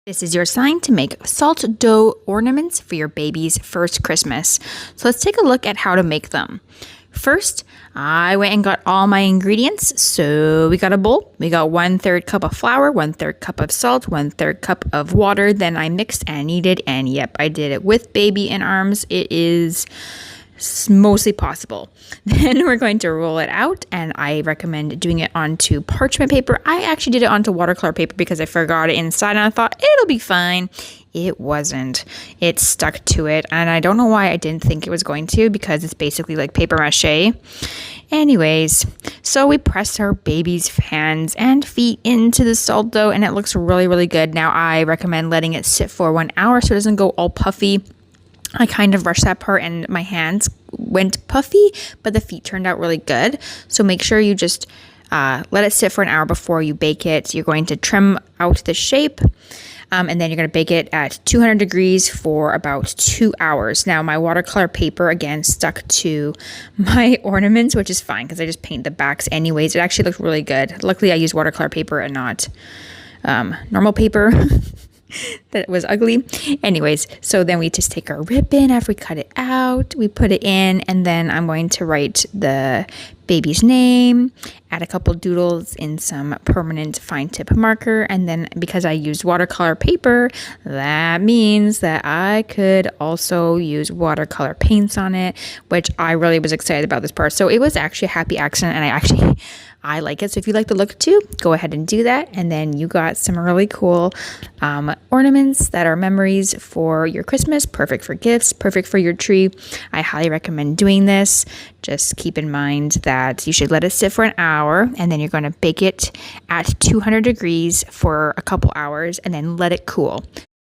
This is your sign to make salt dough ornaments for your baby's first Christmas. So let's take a look at how to make them. First, I went and got all my ingredients. So we got a bowl. We got 1/3 cup of flour, 1/3 cup of salt, 1/3 cup of water. Then I mixed and kneaded, and yep, I did it with baby in arms. It is mostly possible. Then we're going to roll it out, and I recommend doing it onto parchment paper. I actually did it onto watercolor paper because I forgot it inside and I thought it'll be fine. It wasn't. It stuck to it, and I don't know why I didn't think it was going to, because it's basically like paper mache. Anyways, so we press our baby's hands and feet into the salt dough, and it looks really, really good. Now I recommend letting it sit for 1 hour so it doesn't go all puffy. I kind of rushed that part and my hands went puffy, but the feet turned out really good. So make sure you just let it sit for an hour before you bake it. You're going to trim out the shape, and then you're going to bake it at 200 degrees for about 2 hours. Now, my watercolor paper, again, stuck to my ornaments, which is fine because I just paint the backs anyways. It actually looked really good. Luckily, I used watercolor paper and not normal paper. That was ugly. Anyways, so then we just take our ribbon after we cut it out, we put it in, and then I'm going to write the baby's name, add a couple doodles in some permanent fine tip marker, and then because I used watercolor paper, that means that I could also use watercolor paints on it, which I really was excited about this part. So it was actually a happy accident, and I like it. So if you like the look too, go ahead and do that. And then you got some really cool ornaments that are memories for your Christmas, perfect for gifts, perfect for your tree. I highly recommend doing this. Just keep in mind that you should let it sit for an hour, and then you're going to bake it at 200 degrees for a couple hours and then let it cool.